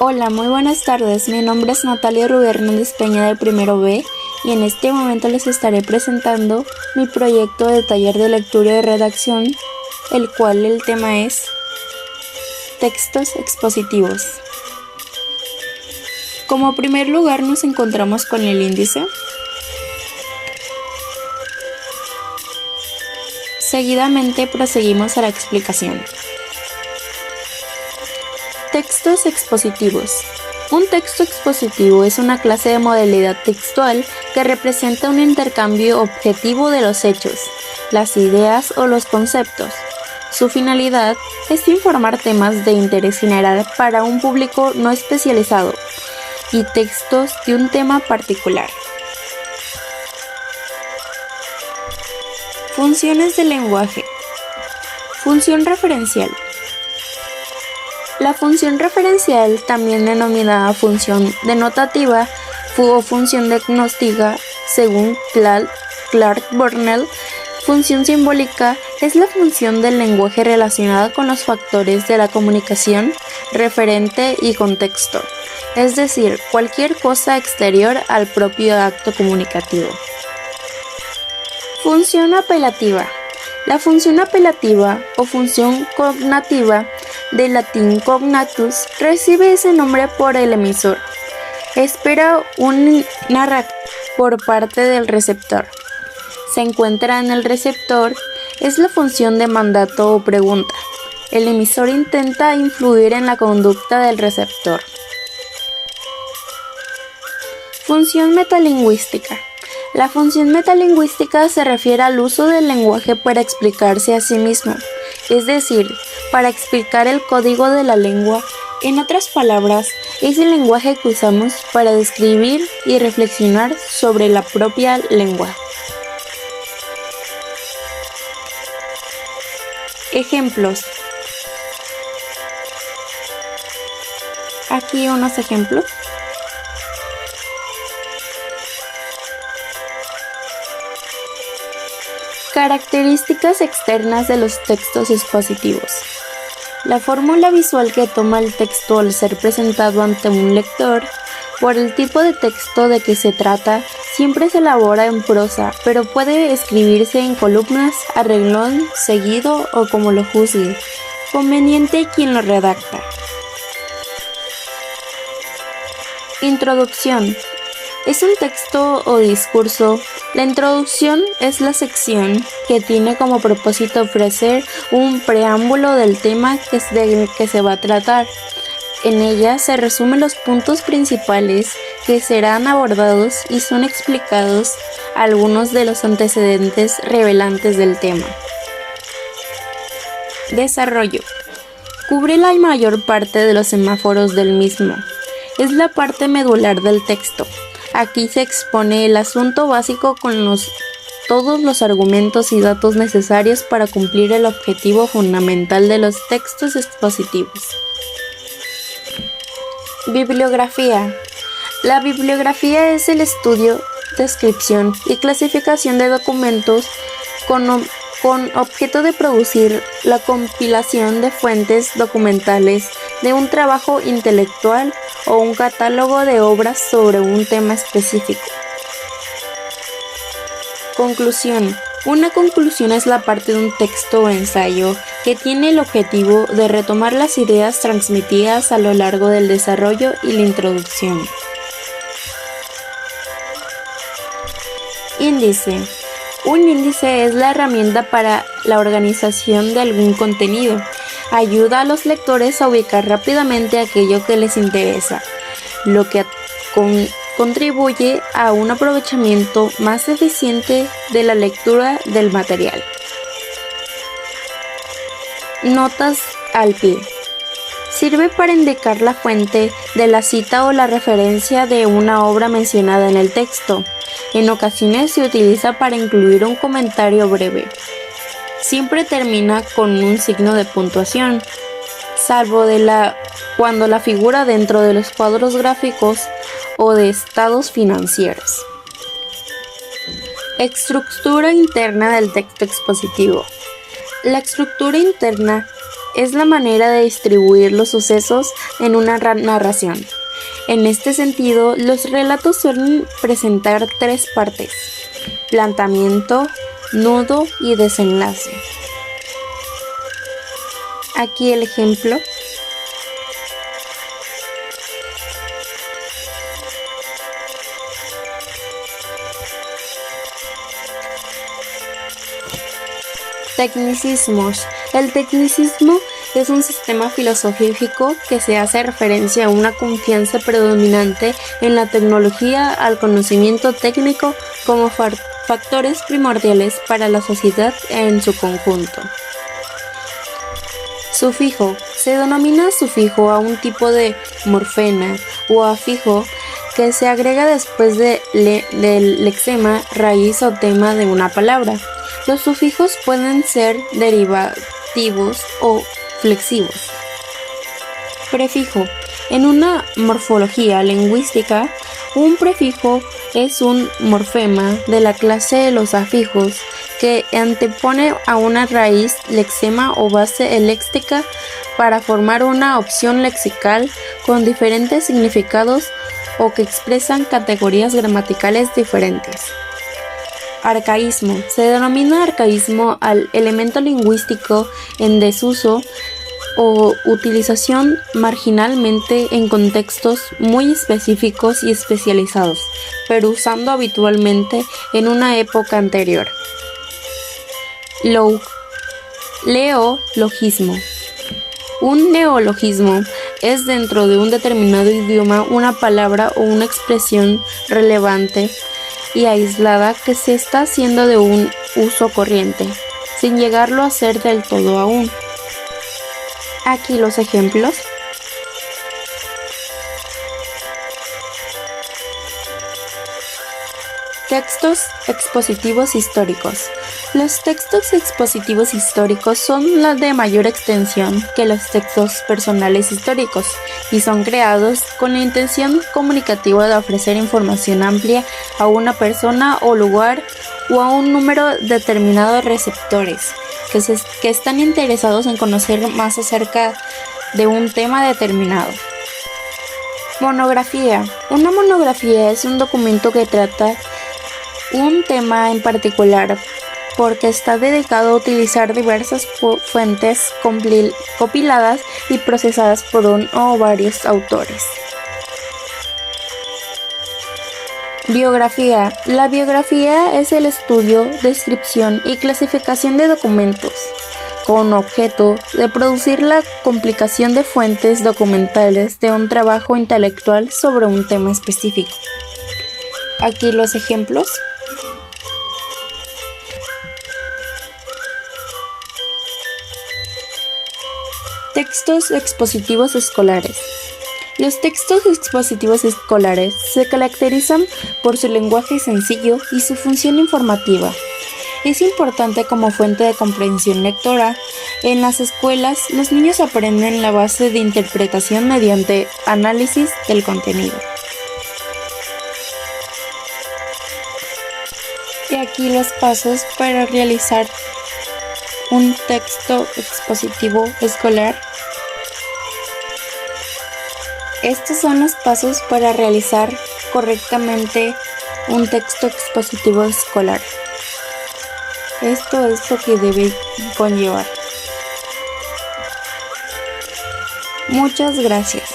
Hola, muy buenas tardes. Mi nombre es Natalia Rubí Hernández Peña del primero B y en este momento les estaré presentando mi proyecto de taller de lectura y redacción, el cual el tema es textos expositivos. Como primer lugar nos encontramos con el índice. Seguidamente proseguimos a la explicación. Textos expositivos. Un texto expositivo es una clase de modalidad textual que representa un intercambio objetivo de los hechos, las ideas o los conceptos. Su finalidad es informar temas de interés general para un público no especializado y textos de un tema particular. Funciones del lenguaje. Función referencial. La función referencial, también denominada función denotativa o función diagnóstica, según Clark Burnell, función simbólica es la función del lenguaje relacionada con los factores de la comunicación, referente y contexto, es decir, cualquier cosa exterior al propio acto comunicativo. Función apelativa. La función apelativa o función cognativa, del latín cognatus, recibe ese nombre por el emisor. Espera un narrativo por parte del receptor. Se encuentra en el receptor, es la función de mandato o pregunta. El emisor intenta influir en la conducta del receptor. Función metalingüística. La función metalingüística se refiere al uso del lenguaje para explicarse a sí mismo, es decir, para explicar el código de la lengua. En otras palabras, es el lenguaje que usamos para describir y reflexionar sobre la propia lengua. Ejemplos. Aquí unos ejemplos. Características externas de los textos expositivos. La fórmula visual que toma el texto al ser presentado ante un lector, por el tipo de texto de que se trata, siempre se elabora en prosa, pero puede escribirse en columnas, a renglón, seguido o como lo juzgue conveniente quien lo redacta. Introducción. Es un texto o discurso. La introducción es la sección que tiene como propósito ofrecer un preámbulo del tema que se va a tratar. En ella se resumen los puntos principales que serán abordados y son explicados algunos de los antecedentes revelantes del tema. Desarrollo. Cubre la mayor parte de los semáforos del mismo. Es la parte medular del texto. Aquí se expone el asunto básico con todos los argumentos y datos necesarios para cumplir el objetivo fundamental de los textos expositivos. Bibliografía. La bibliografía es el estudio, descripción y clasificación de documentos con objeto de producir la compilación de fuentes documentales de un trabajo intelectual o un catálogo de obras sobre un tema específico. Conclusión. Una conclusión es la parte de un texto o ensayo que tiene el objetivo de retomar las ideas transmitidas a lo largo del desarrollo y la introducción. Índice. Un índice es la herramienta para la organización de algún contenido. Ayuda a los lectores a ubicar rápidamente aquello que les interesa, lo que contribuye a un aprovechamiento más eficiente de la lectura del material. Notas al pie. Sirve para indicar la fuente de la cita o la referencia de una obra mencionada en el texto. En ocasiones se utiliza para incluir un comentario breve. Siempre termina con un signo de puntuación, salvo cuando la figura dentro de los cuadros gráficos o de estados financieros. Estructura interna del texto expositivo. La estructura interna es la manera de distribuir los sucesos en una narración. En este sentido, los relatos suelen presentar tres partes: planteamiento, nudo y desenlace. Aquí el ejemplo. Tecnicismos. El tecnicismo es un sistema filosófico que se hace referencia a una confianza predominante en la tecnología, al conocimiento técnico como factores primordiales para la sociedad en su conjunto. Sufijo. Se denomina sufijo a un tipo de morfema o afijo que se agrega después del lexema, raíz o tema de una palabra. Los sufijos pueden ser derivativos o flexivos. Prefijo. En una morfología lingüística, un prefijo es un morfema de la clase de los afijos que antepone a una raíz, lexema o base léxica para formar una opción lexical con diferentes significados o que expresan categorías gramaticales diferentes. Arcaísmo. Se denomina arcaísmo al elemento lingüístico en desuso o utilización marginalmente en contextos muy específicos y especializados, pero usando habitualmente en una época anterior. Neologismo. Un neologismo es dentro de un determinado idioma una palabra o una expresión relevante y aislada que se está haciendo de un uso corriente, sin llegarlo a ser del todo aún. Aquí los ejemplos. Textos expositivos históricos. Los textos expositivos históricos son los de mayor extensión que los textos personales históricos y son creados con la intención comunicativa de ofrecer información amplia a una persona o lugar o a un número determinado de receptores que están interesados en conocer más acerca de un tema determinado. Monografía. Una monografía es un documento que trata un tema en particular porque está dedicado a utilizar diversas fuentes compiladas y procesadas por un o varios autores. Biografía. La biografía es el estudio, descripción y clasificación de documentos, con objeto de producir la compilación de fuentes documentales de un trabajo intelectual sobre un tema específico. Aquí los ejemplos. Textos expositivos escolares. Los textos expositivos escolares se caracterizan por su lenguaje sencillo y su función informativa. Es importante como fuente de comprensión lectora. En las escuelas, los niños aprenden la base de interpretación mediante análisis del contenido. Y aquí los pasos para realizar un texto expositivo escolar. Estos son los pasos para realizar correctamente un texto expositivo escolar. Esto es lo que debe conllevar. Muchas gracias.